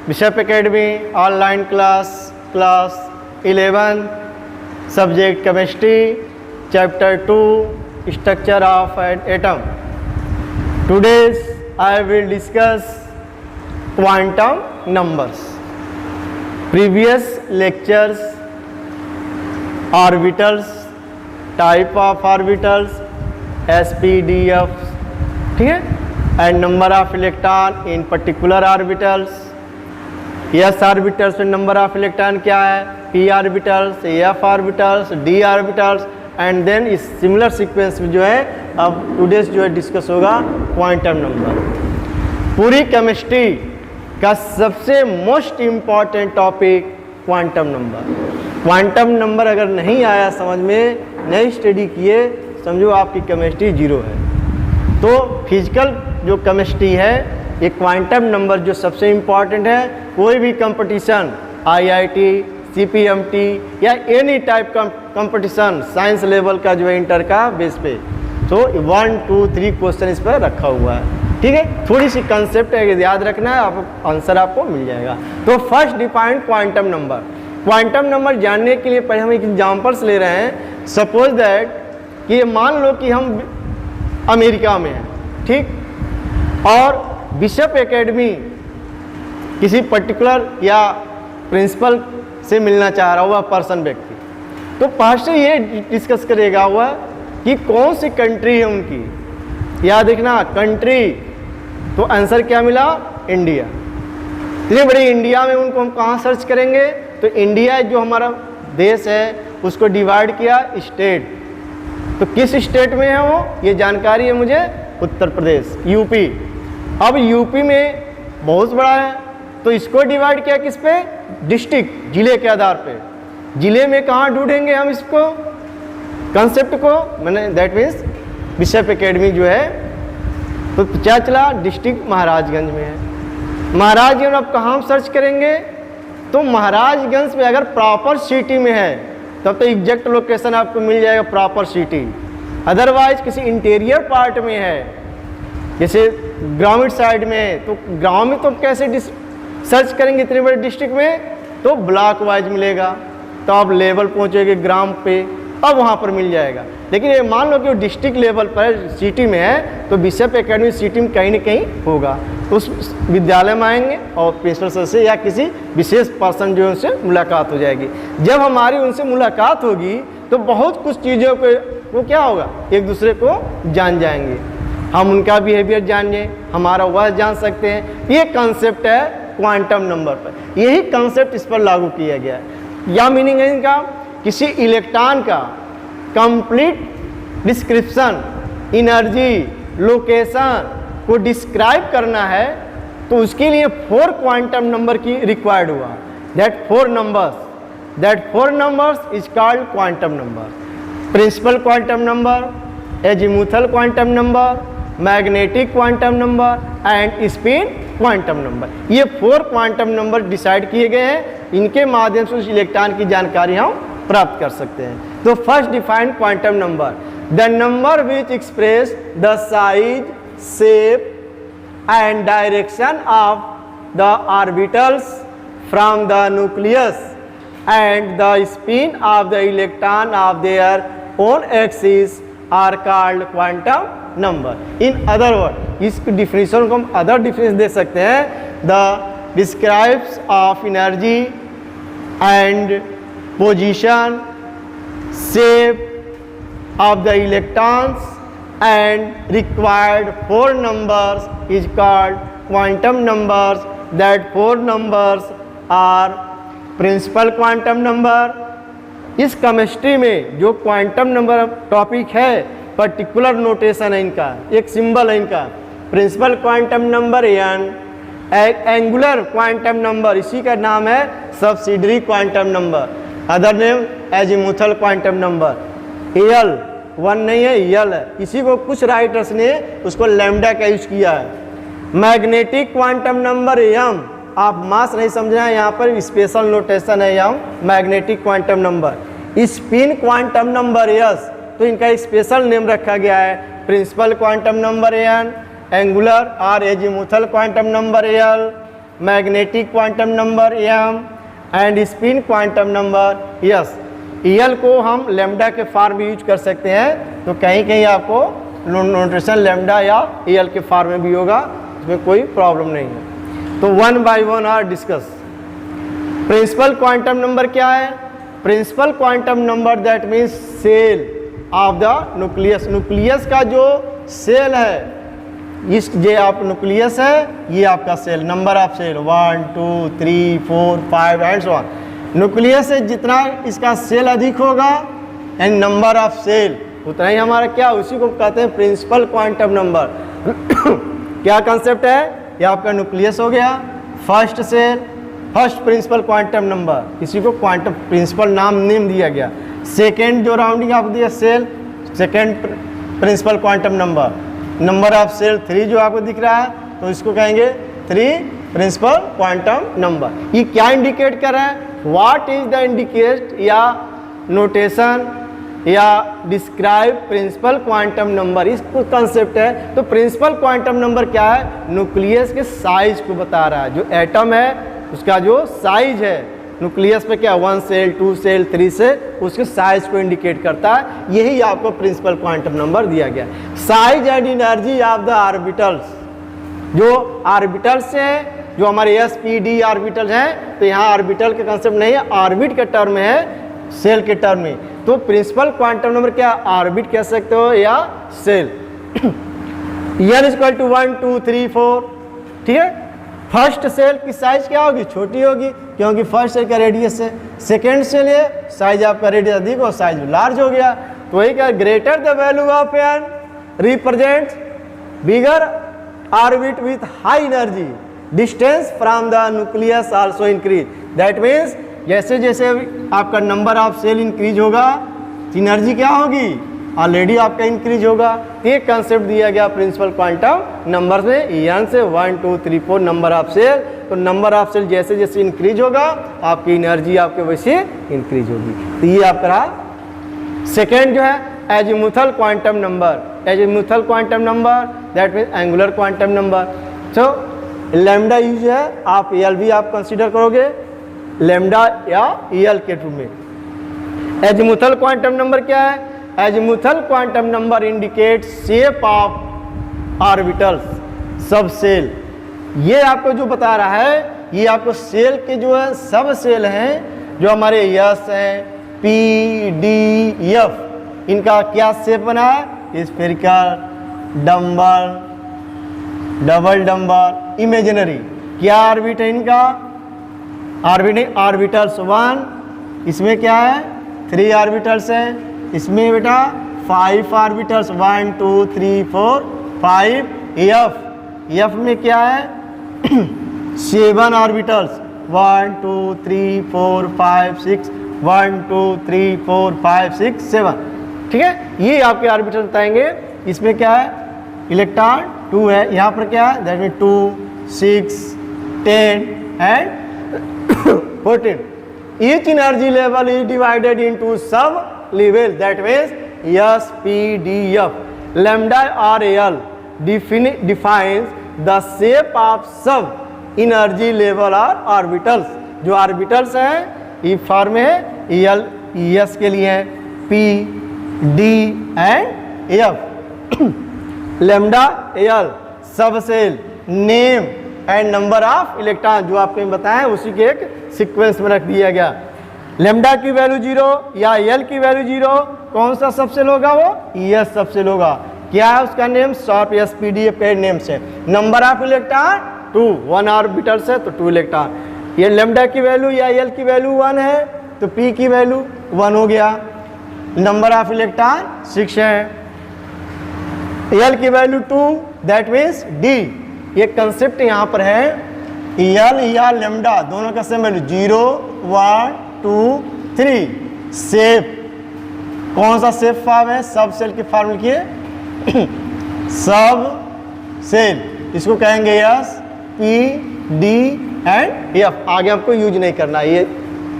Bishop Academy online class 11 subject chemistry chapter 2 structure of an atom. Today's I will discuss quantum numbers. Previous lectures orbitals, type of orbitals, SPDF, ठीक है, and number of electron in particular orbitals. S orbitals में number of electron क्या है, P orbitals, F orbitals, D orbitals, and then इस similar sequence में जो है अब टुडेज जो है डिस्कस होगा क्वांटम नंबर। पूरी केमिस्ट्री का सबसे most important topic quantum number. Quantum number अगर नहीं आया समझ में, नहीं स्टडी किए, समझो आपकी केमिस्ट्री जीरो है। तो फिजिकल जो केमिस्ट्री है ये क्वांटम नंबर जो सबसे इम्पॉर्टेंट है। कोई भी कंपटीशन IIT, CPMT या एनी टाइप का कंपटीशन साइंस लेवल का जो है इंटर का बेस पे, तो 1, 2, 3 क्वेश्चन इस पर रखा हुआ है, ठीक है। थोड़ी सी कंसेप्ट है, याद रखना है, आप आंसर आपको मिल जाएगा। तो first defined quantum number. Quantum number जानने के लिए पहले हम एक एग्जांपल्स ले रहे हैं। सपोज दैट कि मान लो कि हम अमेरिका में हैं, ठीक, और बिशप एकेडमी किसी पर्टिकुलर या प्रिंसिपल से मिलना चाह रहा हुआ पर्सन व्यक्ति, तो फर्स्ट ये डिस्कस करेगा हुआ कि कौन सी कंट्री है उनकी। याद रखना कंट्री, तो आंसर क्या मिला, इंडिया। इतनी बड़ी इंडिया में उनको हम कहाँ सर्च करेंगे, तो इंडिया जो हमारा देश है उसको डिवाइड किया स्टेट। तो किस स्टेट में है वो, ये जानकारी है मुझे, उत्तर प्रदेश, यूपी। अब यूपी में बहुत बड़ा है तो इसको डिवाइड किया किस पे, डिस्ट्रिक्ट, जिले के आधार पे। जिले में कहाँ ढूंढेंगे हम इसको, कंसेप्ट को, मैंने दैट मीन्स बिशप एकेडमी जो है, तो क्या चला, डिस्ट्रिक्ट महाराजगंज में है। महाराजगंज अब कहाँ हम सर्च करेंगे, तो महाराजगंज में अगर प्रॉपर सिटी में है तब तो एग्जैक्ट लोकेशन आपको मिल जाएगा प्रॉपर सिटी। अदरवाइज किसी इंटीरियर पार्ट में है, जैसे ग्रामीण साइड में, तो गांव में तो कैसे सर्च करेंगे इतने बड़े डिस्ट्रिक्ट में, तो ब्लॉक वाइज मिलेगा। तो आप लेवल पहुंचेंगे ग्राम पे, अब वहाँ पर मिल जाएगा। लेकिन ये मान लो कि वो डिस्ट्रिक्ट लेवल पर सिटी में है, तो बिशप एकेडमी सिटी में कहीं ना कहीं होगा। तो उस विद्यालय में आएंगे और प्रिंसिपल सर से या किसी विशेष पर्सन जो है उनसे मुलाकात हो जाएगी। जब हमारी उनसे मुलाकात होगी तो बहुत कुछ चीज़ों को क्या होगा, एक दूसरे को जान जाएंगे। हम उनका बिहेवियर जानिए, हमारा वह जान सकते हैं। ये कंसेप्ट है क्वांटम नंबर पर। यही कंसेप्ट इस पर लागू किया गया है। या मीनिंग है इनका, किसी इलेक्ट्रॉन का कंप्लीट डिस्क्रिप्शन, एनर्जी, लोकेशन को डिस्क्राइब करना है, तो उसके लिए 4 क्वांटम नंबर की रिक्वायर्ड हुआ। That 4 numbers is called quantum number. Principal quantum number, azimuthal quantum number, magnetic quantum number and spin quantum number. ये 4 क्वांटम नंबर डिसाइड किए गए हैं। इनके माध्यम से उस इलेक्ट्रॉन की जानकारी हम प्राप्त कर सकते हैं। तो first defined quantum number, the number which express the size, shape and direction of the orbitals from the nucleus and the spin of the electron of their own axis are called quantum number. In other word, इस definition को हम other definition दे सकते हैं, the describes of energy and position, shape of the electrons and required 4 numbers is called quantum numbers. That 4 numbers are principal quantum number. इस chemistry में जो quantum number topic है, पर्टिकुलर नोटेशन है इनका, एक सिंबल है इनका। Principal quantum number N, angular quantum number इसी का नाम है subsidiary quantum number, other name azimuthal quantum number. L 1 नहीं है, यल है। इसी को कुछ राइटर्स ने उसको लैम्डा का यूज किया है। मैग्नेटिक क्वांटम नंबर M, आप मास नहीं समझना है, यहाँ पर स्पेशल नोटेशन है M, magnetic quantum number. Spin quantum number S, तो इनका एक स्पेशल नेम रखा गया है। Principal quantum number N, angular और azimuthal quantum number L, magnetic quantum number m and spin quantum number s। EL को हम लैम्डा के फॉर्म में यूज कर सकते हैं, तो कहीं कहीं आपको नोटेशन लैम्डा या EL के फॉर्म में भी होगा, इसमें कोई प्रॉब्लम नहीं है। तो one by one are discuss. Principal quantum number क्या है? Principal quantum number that means shell of the nucleus. Nucleus का जो सेल है, इस ये आप न्यूक्लियस है, ये आपका shell, number of shell 1 2 3 4 5 and so on. Nucleus से जितना इसका सेल अधिक होगा एंड नंबर ऑफ सेल उतना ही हमारा क्या, उसी को कहते हैं प्रिंसिपल क्वांटम नंबर। क्या कंसेप्ट है? ये आपका न्यूक्लियस हो गया, first shell, first principal quantum number, इसी को क्वांटम प्रिंसिपल नेम दिया गया। सेकेंड जो राउंडिंग आपको दिया shell, second principal quantum number. Number of shell 3 जो आपको दिख रहा है, तो इसको कहेंगे 3 प्रिंसिपल क्वांटम नंबर। ये क्या इंडिकेट कर रहा है? व्हाट इज द इंडिकेट या नोटेशन या डिस्क्राइब प्रिंसिपल क्वांटम नंबर, इस कंसेप्ट है। तो प्रिंसिपल क्वांटम नंबर क्या है? न्यूक्लियस के साइज को बता रहा है। जो एटम है उसका जो साइज है न्यूक्लियस पे क्या 1 सेल 2 सेल 3 से उसके साइज को इंडिकेट करता है। यही आपको प्रिंसिपल क्वांटम नंबर दिया गया। Size and energy of the orbitals, जो ऑर्बिटल्स हैं, जो हमारे s p d ऑर्बिटल हैं, तो यहाँ ऑर्बिटल का कंसेप्ट नहीं है, ऑर्बिट के टर्म है, सेल के टर्म में। तो प्रिंसिपल क्वांटम नंबर क्या? ऑर्बिट कह सकते हो या सेल। n इक्वल टू 1 2 3 4, ठीक है। फर्स्ट सेल की साइज क्या होगी? छोटी होगी, क्योंकि फर्स्ट सेल का रेडियस है। सेकेंड सेल है, साइज आपका रेडियस अधिक हो, साइज लार्ज हो गया। तो वही क्या, greater the value of n represents bigger orbit with high energy, distance from the nucleus also increase. That means जैसे जैसे आपका नंबर ऑफ सेल इंक्रीज होगा, एनर्जी क्या होगी? ऑलरेडी आपका इंक्रीज होगा। एक कंसेप्ट दिया गया प्रिंसिपल क्वांटम नंबर में, n से 1 2 3 4 नंबर ऑफ सेल। तो नंबर ऑफ सेल जैसे जैसे इंक्रीज होगा, आपकी एनर्जी आपके वैसे इंक्रीज होगी। तो ये आपका सेकेंड जो है azimuthal quantum number. Azimuthal quantum number that means angular quantum number. तो लैम्डा यूज है, आप EL भी आप कंसिडर करोगे लैम्डा या EL के रूप में। एजीमुथल क्वांटम नंबर क्या है? Azimuthal quantum number indicate shape of orbitals सब सेल। ये आपको जो बता रहा है, ये आपको सेल के जो है सब सेल हैं, जो हमारे S हैं P D F, इनका क्या शेप बना है? Spherical, dumbbell, double dumbbell, imaginary. क्या ऑर्बिट है इनका? ऑर्बिटल्स 1, इसमें क्या है 3 ऑर्बिटल्स हैं, इसमें बेटा 5 ऑर्बिटल्स 1 2 3 4 5। F में क्या है 7 ऑर्बिटल्स 1 2 3 4 5 6 1 2 3 4 5 6 7, ठीक है। ये आपके ऑर्बिटल बताएंगे। इसमें क्या है? इलेक्ट्रॉन 2 है, यहाँ पर क्या है? That mean 2 6 10 and 14। Each energy level is divided into sub level, that means S P D F. Lambda or L defines the shape of sub energy level or orbitals. जो ऑर्बिटल्स हैं ये form है EL ES के लिए है P D and F। Lambda L subshell name and number of electron जो आपको बताया उसी के एक सीक्वेंस में रख दिया गया। लैम्डा की वैल्यू 0 या L की वैल्यू 0, कौन सा सबसेल होगा? वो ES सबसेल होगा। क्या है उसका name? Short SPD paid name से। नंबर ऑफ इलेक्ट्रॉन 2, 1 ऑर्बिटल से तो 2 इलेक्ट्रॉन। ये लैम्डा की वैल्यू या L की वैल्यू 1 है, तो P की वैल्यू 1 हो गया। नंबर ऑफ इलेक्ट्रॉन 6 है, L की वैल्यू 2, दैट मीन्स D। ये कंसेप्ट यहाँ पर है, L या लैम्डा दोनों का सेम वैल्यू 0 1 2 3। शेप कौन सा शेप फॉर्म है? सब सेल की फॉर्म लिखिए सब सेल, इसको कहेंगे S P D and F। आगे आपको यूज नहीं करना है, ये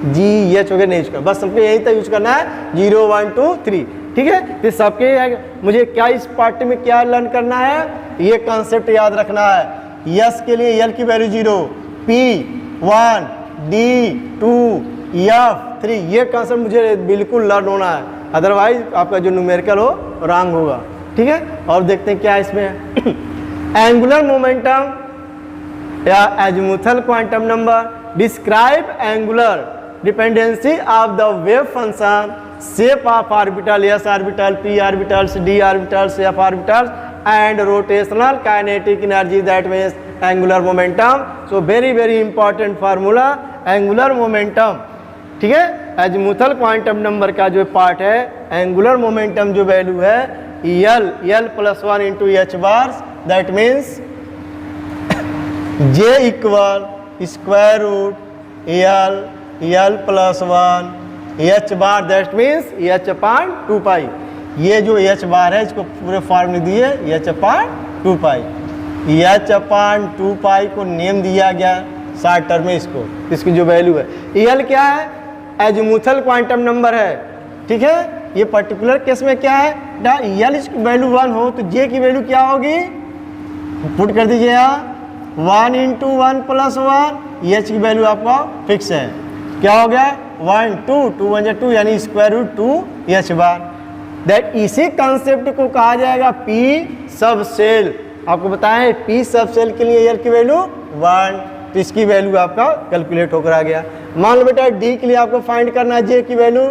G H वगैरह नहीं यूज करना, बस सबको यही तक यूज करना है 0 1 2 3, ठीक है। तो सबके मुझे क्या इस पार्ट में क्या लर्न करना है? ये कॉन्सेप्ट याद रखना है। S के लिए L की वैल्यू 0, P1 D2 F3, ये कंसेप्ट मुझे बिल्कुल लर्न होना है, अदरवाइज आपका जो न्यूमेरिकल हो रॉन्ग होगा। ठीक है, और देखते हैं क्या इसमें है। एंगुलर मोमेंटम या azimuthal quantum number describe angular dependency of the wave function shape of orbital, s orbital, p orbitals, d orbitals, f orbitals and rotational kinetic energy, that means angular momentum. So very important formula angular momentum। ठीक है, azimuthal quantum number का जो part है, angular momentum जो value है l plus 1 into h bar, that means j equal square root l plus 1 h bar, that means h upon 2 pi. ये जो H बार है इसको पूरे फॉर्म में दिए एच अपान 2 पाई, एच अपान 2 पाई को नेम दिया गया शॉर्ट टर्म में इसको, इसकी जो वैल्यू है। एल क्या है, एजीमुथल क्वांटम नंबर है। ठीक है, ये पर्टिकुलर केस में क्या है, एल इसकी वैल्यू 1 हो तो जे की वैल्यू क्या होगी, पुट कर दीजिए यहाँ 1 इंटू 1 प्लस 1, एच की वैल्यू आपका फिक्स है, क्या हो गया 1 2 2 1 2 यानी square root 2 h bar. That इसी कंसेप्ट को कहा जाएगा पी सब सेल। आपको बताएं पी सब सेल के लिए एल की वैल्यू 1, तो इसकी वैल्यू आपका कैलकुलेट होकर आ गया। मान लो बेटा डी के लिए आपको फाइंड करना है जे की वैल्यू,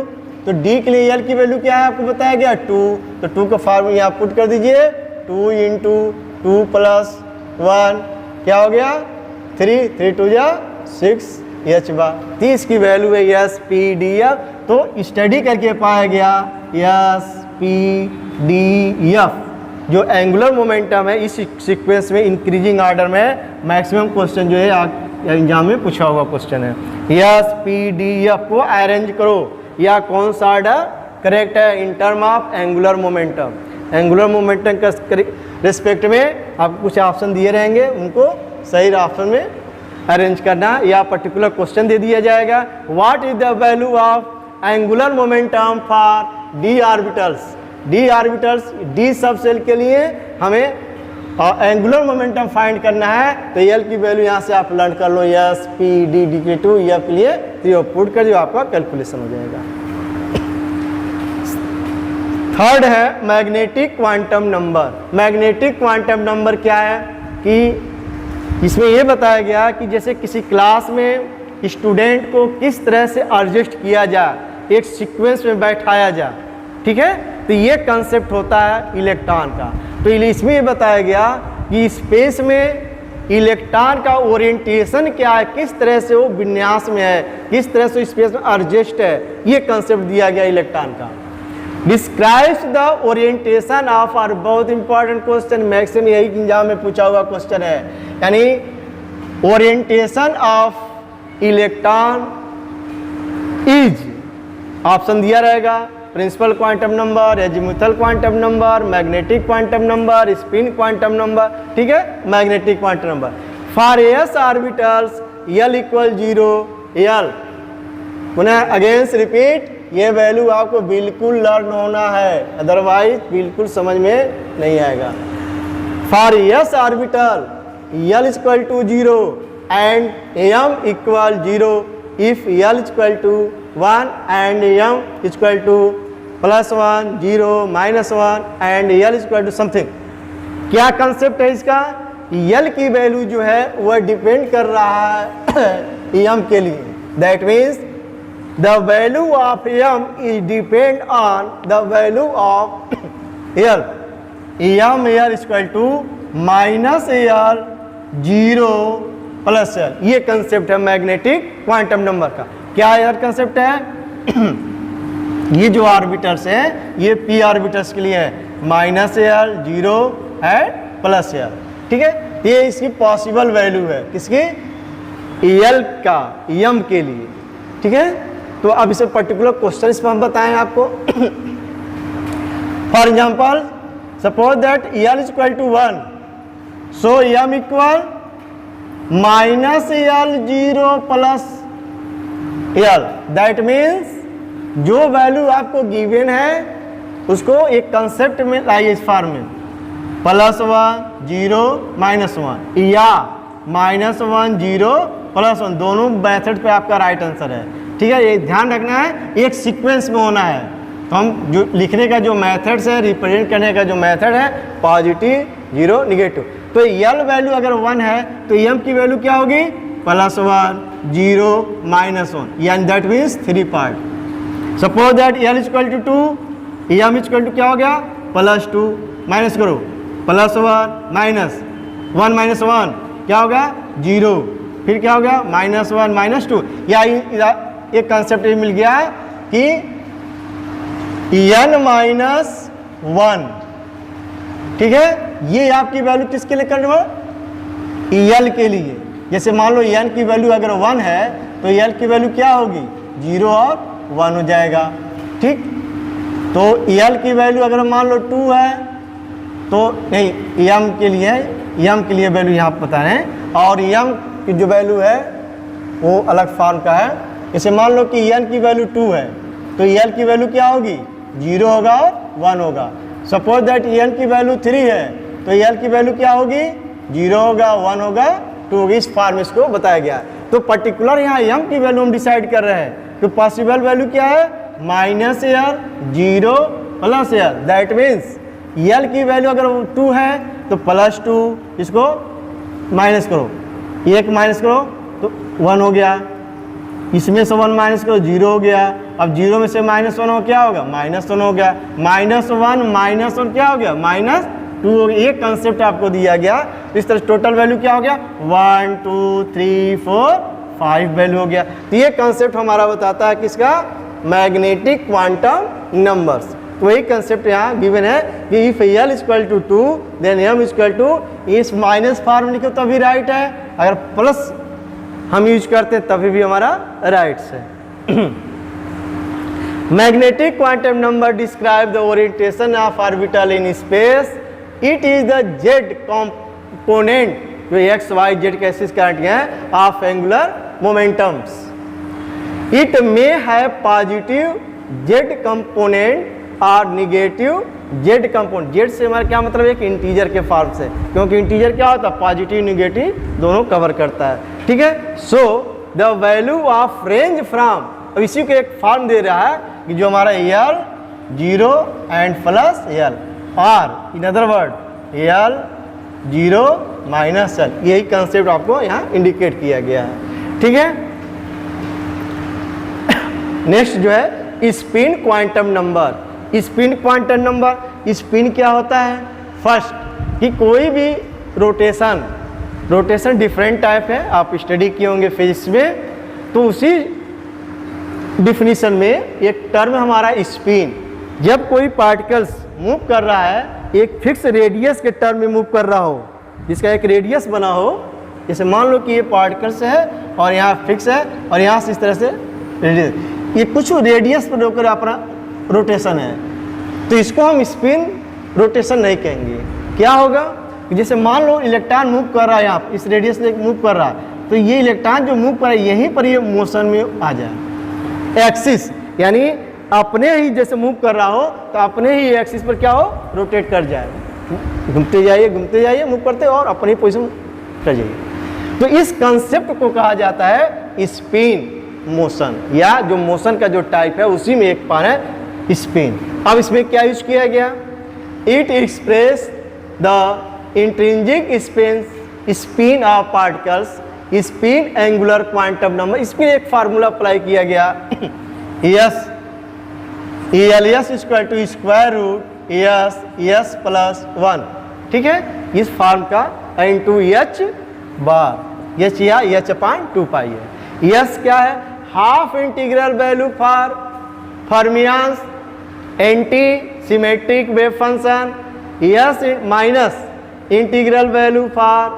तो डी के लिए एल की वैल्यू क्या है आपको बताया गया 2, तो 2 का फार्मूला यहाँ पुट कर दीजिए 2 इंटू 2 प्लस 1 क्या हो गया 3 3 2 जा 6 एच बार, 30 की वैल्यू है एस पी डी एफ। तो स्टडी करके पाया गया एस पी डी एफ जो एंगुलर मोमेंटम है, इस सीक्वेंस में इंक्रीजिंग ऑर्डर में मैक्सिमम क्वेश्चन जो है एग्जाम में पूछा हुआ क्वेश्चन है। एस पी डी एफ को अरेंज करो, या कौन सा ऑर्डर करेक्ट है in term of angular momentum. Angular momentum का रिस्पेक्ट में आपको कुछ ऑप्शन दिए रहेंगे, उनको सही ऑप्शन में अरेंज करना, या पर्टिकुलर क्वेश्चन दे दिया जाएगा what is the value of angular momentum for D orbitals. D orbitals D सब सेल के लिए हमें एंगुलर मोमेंटम फाइंड करना है, तो एल की वैल्यू यहाँ से आप लर्न कर लो एस पी डी डी के 2 एफ के लिए 3 पुट कर जो आपका कैलकुलेशन हो जाएगा। थर्ड है magnetic quantum number. Magnetic quantum number क्या है कि इसमें यह बताया गया कि जैसे किसी क्लास में स्टूडेंट को किस तरह से एडजस्ट किया जाए, एक सीक्वेंस में बैठाया जाए। ठीक है, तो ये कंसेप्ट होता है इलेक्ट्रॉन का। तो इसमें ये बताया गया कि स्पेस में इलेक्ट्रॉन का ओरिएंटेशन क्या है, किस तरह से वो विन्यास में है, किस तरह से स्पेस में एडजस्ट है, ये कंसेप्ट दिया गया इलेक्ट्रॉन का। डिस्क्राइब्स द ओरिएंटेशन ऑफ, और बहुत इंपॉर्टेंट क्वेश्चन, मैक्सिमम यही एग्जाम में पूछा हुआ क्वेश्चन है, यानी orientation of electron is, option दिया रहेगा principal quantum number, azimuthal quantum number, magnetic quantum number, spin quantum number. ठीक है, magnetic quantum number for s orbitals l equal 0 l. पुनः अगेंस्ट रिपीट, ये वैल्यू आपको बिल्कुल लर्न होना है, अदरवाइज बिल्कुल समझ में नहीं आएगा। For s orbital l equal to 0 and m equal 0 if l equal to 1 and m equal to +1 0 -1 and l equal to something. क्या कंसेप्ट है इसका, एल की वैल्यू जो है वह डिपेंड कर रहा है एम के लिए, that means the value of m is depend on the value of l. M l equal to -l 0 + l, ये कंसेप्ट है मैग्नेटिक क्वांटम नंबर का। क्या यार कंसेप्ट है ये जो ऑर्बिटल्स हैं ये पी ऑर्बिटल्स के लिए है, -एल 0 है +एल। ठीक है, ये इसकी पॉसिबल वैल्यू है किसकी, एल का एम के लिए। ठीक है, तो अब इसे पर्टिकुलर क्वेश्चन इसमें हम बताएं आपको। For example suppose that l equal to 1, so m equal -l 0 + l, that means जो वैल्यू आपको गिवन है उसको एक कंसेप्ट में लाइए इस फॉर्म में, +1 0 -1, या -1 0 +1 दोनों मेथड पे आपका राइट आंसर है। ठीक है, ये ध्यान रखना है, एक सीक्वेंस में होना है। तो हम जो लिखने का जो मेथड्स है, रिप्रेजेंट करने का जो मेथड है, पॉजिटिव, जीरो, निगेटिव। तो यल वैल्यू अगर 1 है तो एम की वैल्यू क्या होगी? +1 0 -1, यानी that means 3 part. Suppose that l equal to 2, m equal to क्या हो गया? +2, माइनस करो, +1 -1 -1 क्या होगा? 0, फिर क्या हो गया? -1 -2। या एक कंसेप्ट मिल गया है कि n-1, ठीक है, ये आपकी वैल्यू किसके लिए करना? यल के लिए। जैसे मान लो n की वैल्यू अगर 1 है तो यल की वैल्यू क्या होगी? 0 और 1 हो जाएगा। ठीक, तो यल की वैल्यू अगर मान लो 2 है तो नहीं, एम के लिए वैल्यू यहाँ बता रहे हैं, और एम की जो वैल्यू है वो अलग फॉर्म का है। जैसे मान लो कि n की वैल्यू 2 है तो यल की वैल्यू क्या होगी? 0 होगा और 1 होगा। सपोज दैट n की वैल्यू 3 है तो यल की वैल्यू क्या होगी? 0 होगा, 1 होगा, 2 होगी। इस फॉर्म इसको बताया गया है। तो पर्टिकुलर यहाँ m की वैल्यू हम डिसाइड कर रहे हैं। तो पॉसिबल वैल्यू क्या है? -l 0 +l, दैट मीन्स यल की वैल्यू अगर 2 है तो +2, इसको माइनस करो, 1 माइनस करो तो 1 हो गया, इसमें से 1 माइनस करो 0 हो गया। अब 0 में से -1 हो क्या होगा? -1 हो गया, -1 क्या हो गया? -2 हो गया। ये कंसेप्ट आपको दिया गया। इस तरह टोटल वैल्यू क्या हो गया? 1 2 3 4 5 वैल्यू हो गया। तो ये कंसेप्ट हमारा बताता है किसका? Magnetic quantum numbers. तो वही कंसेप्ट यहाँ गिवन है कि if l equal to 2 then m equal to, इस माइनस फॉर्म लिखो तभी राइट है, अगर प्लस हम यूज करते हैं तभी भी हमारा राइट है। Magnetic quantum number describe the orientation of orbital in space. It is the Z component, जो एक्स वाई जेड के एक्सिस करंट है, of angular momentums. It may have positive Z component और निगेटिव जेड कंपोनेंट। जेड से हमारा क्या मतलब? एक integer के फॉर्म से, क्योंकि इंटीजर क्या होता है? पॉजिटिव निगेटिव दोनों कवर करता है। ठीक है, so the value of range from, अब इसी को एक फॉर्म दे रहा है कि जो हमारा यल 0 एंड +l, और इन अदर वर्ड यल 0 -l, यही कंसेप्ट आपको यहाँ इंडिकेट किया गया है। ठीक है, नेक्स्ट जो है spin quantum number. Spin quantum number, spin क्या होता है? फर्स्ट, कि कोई भी रोटेशन डिफरेंट टाइप है, आप स्टडी किए होंगे फिजिक्स में, तो उसी डिफिनीशन में एक टर्म हमारा स्पिन। जब कोई पार्टिकल्स मूव कर रहा है एक फिक्स रेडियस के टर्म में मूव कर रहा हो, जिसका एक रेडियस बना हो, जैसे मान लो कि ये पार्टिकल्स है और यहाँ फिक्स है और यहाँ से इस तरह से रेडियस, ये कुछ रेडियस पर होकर अपना रोटेशन है, तो इसको हम स्पिन रोटेशन नहीं कहेंगे। क्या होगा? जैसे मान लो इलेक्ट्रॉन मूव कर रहा है, यहाँ इस रेडियस से मूव कर रहा है, तो ये इलेक्ट्रॉन जो मूव कर रहा है यहीं पर ये मोशन में आ जाए। एक्सिस यानी अपने ही जैसे मूव कर रहा हो तो अपने ही एक्सिस पर क्या हो? रोटेट कर जाए, घूमते जाइए मूव करते और अपनी पोजिशन कर जाइए। तो इस कंसेप्ट को कहा जाता है स्पिन मोशन, या जो मोशन का जो टाइप है उसी में एक पार्ट है स्पिन। अब इसमें क्या यूज किया गया? It express the intrinsic spin of particles, spin angular quantum number. इसमें एक फार्मूला अप्लाई किया गया, yes ELS equal to square root S +1। ठीक है, इस फॉर्म का इंटू H बार, H या H/2π है। यस क्या है? Half integral value for fermions anti symmetric wave function, yes minus integral value for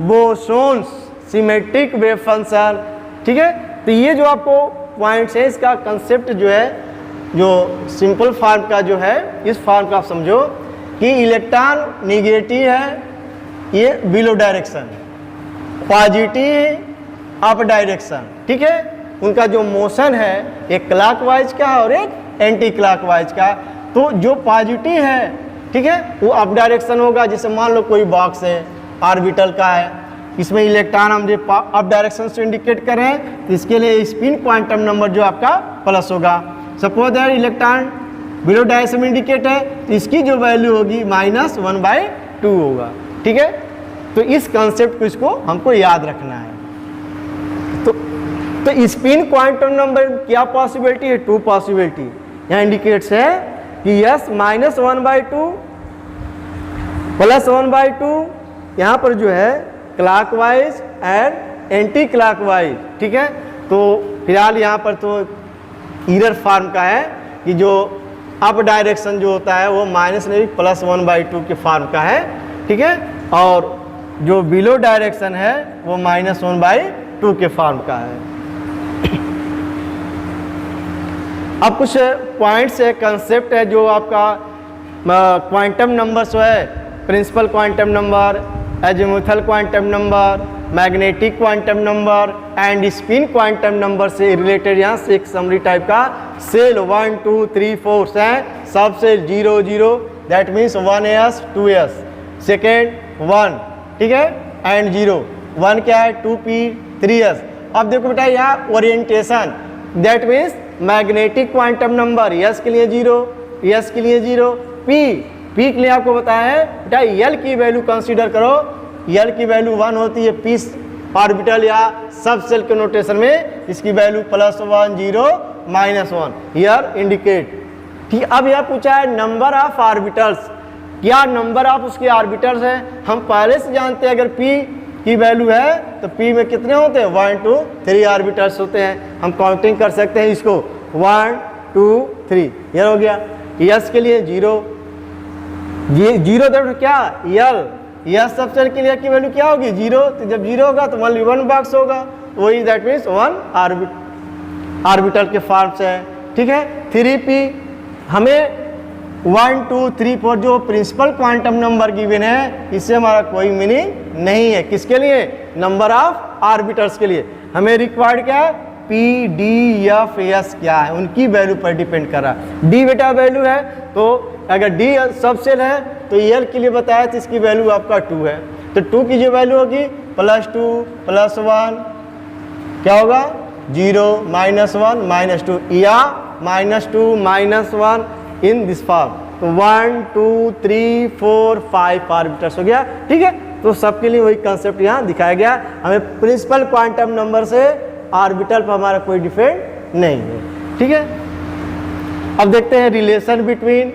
bosons symmetric wave function. ठीक है, तो ये जो आपको पॉइंट्स है, इसका कंसेप्ट जो है, जो सिंपल फॉर्म का जो है, इस फॉर्म का आप समझो कि इलेक्ट्रॉन निगेटिव है, ये below direction, positive up direction. ठीक है, उनका जो मोशन है एक क्लॉकवाइज का और एक एंटी क्लॉकवाइज का। तो जो पॉजिटिव है, ठीक है, वो अप डायरेक्शन होगा। जैसे मान लो कोई बॉक्स है ऑर्बिटल का है, इसमें इलेक्ट्रॉन हम जो अप डायरेक्शन से इंडिकेट कर रहे हैं, तो इसके लिए स्पिन क्वांटम नंबर जो आपका प्लस होगा। Suppose that electron below direction में इंडिकेट है, तो इसकी जो वैल्यू होगी -1/2 होगा। ठीक है, तो इस कंसेप्ट को इसको हमको याद रखना है। तो स्पिन क्वांटम नंबर क्या पॉसिबिलिटी है? 2 पॉसिबिलिटी यहाँ इंडिकेट्स है कि यस -1/2 +1/2 यहाँ पर जो है क्लॉकवाइज एंड एंटी क्लॉकवाइज। ठीक है, तो फिलहाल यहाँ पर तो ईरर फॉर्म का है कि जो अप डायरेक्शन जो होता है वो -1/2 के फॉर्म का है। ठीक है, और जो बिलो डायरेक्शन है वो -1/2 के फॉर्म का है। अब कुछ पॉइंट्स है, कंसेप्ट है जो आपका क्वांटम नंबर्स है, principal quantum number, azimuthal quantum number, magnetic quantum number and spin quantum number से रिलेटेड यहाँ से एक समरी टाइप का सेल 1 2 3 4 है। सब cell 0 0 that means 1s 2s, second 1, ठीक है, एंड 0 1 क्या है 2p 3s। अब देखो बेटा यहाँ orientation that means magnetic quantum number yes के लिए 0, यस के लिए 0, पी के लिए आपको बताया है बेटा यल की वैल्यू कंसीडर करो, यल की वैल्यू 1 होती है पी ऑर्बिटल या सब सेल के नोटेशन में इसकी वैल्यू +1 0 -1 हियर इंडिकेट। ठीक, अब यह पूछा है नंबर ऑफ ऑर्बिटल्स, क्या नंबर ऑफ उसके ऑर्बिटल्स हैं? हम पहले से जानते हैं अगर पी की वैल्यू है तो पी में कितने होते हैं 1 2 3 ऑर्बिटल्स होते हैं। हम काउंटिंग कर सकते हैं इसको 1 2 3, यह हो गया। यस के लिए 0, ये 0 तो क्या यल, यस सब सेल के लिए की वैल्यू क्या होगी 0, तो जब 0 होगा तो ओनली 1 बॉक्स होगा, वही दैट मीन्स 1 ऑर्बिटल के फॉर्म से है। ठीक है, 3p हमें 1 2 3 4 जो प्रिंसिपल क्वांटम नंबर गिवन है इससे हमारा कोई मीनिंग नहीं है। किसके लिए? नंबर ऑफ ऑर्बिटल्स के लिए। हमें रिक्वायर्ड क्या है? पी डी एफ एस क्या है उनकी वैल्यू पर डिपेंड कर रहा है। डी बेटा वैल्यू है, तो अगर डी सब सेल है तो यल के लिए बताया तो इसकी वैल्यू आपका 2 है, तो 2 की जो वैल्यू होगी +2 +1 क्या होगा 0 -1 -2 या -2 -1 इन दिस फॉर्म। तो 1 2 3 4 5 ऑर्बिटल्स हो गया। ठीक है, तो सबके लिए वही कंसेप्ट यहाँ दिखाया गया। हमें प्रिंसिपल क्वांटम नंबर से ऑर्बिटल पर हमारा कोई डिफरेंट नहीं है। ठीक है, अब देखते हैं relation between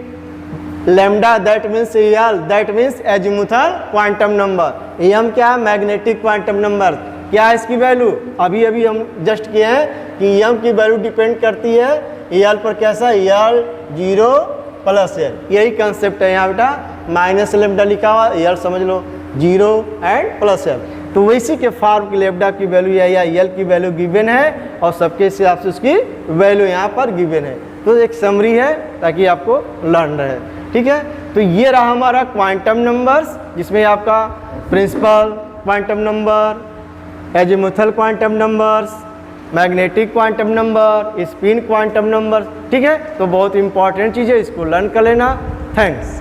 lambda that means l that means azimuthal quantum number, m क्या है मैग्नेटिक क्वांटम नंबर, क्या है इसकी वैल्यू अभी हम जस्ट किए हैं कि एम की वैल्यू डिपेंड करती है यल पर। कैसा यल 0 + यल, यही कंसेप्ट है यहाँ बेटा, माइनस लेम्डा लिखा हुआ यल समझ लो 0 एंड +यल। तो वैसी के फॉर्म की लेम्डा की वैल्यू या यल की वैल्यू गिवन है और सबके हिसाब से उसकी वैल्यू यहाँ पर गिवन है। तो एक समरी है ताकि आपको लर्न रहे। ठीक है, तो ये रहा हमारा क्वांटम नंबर्स जिसमें आपका principal quantum number, azimuthal quantum numbers, magnetic quantum number, spin quantum number. ठीक है, तो बहुत इंपॉर्टेंट चीज़ है, इसको लर्न कर लेना। थैंक्स।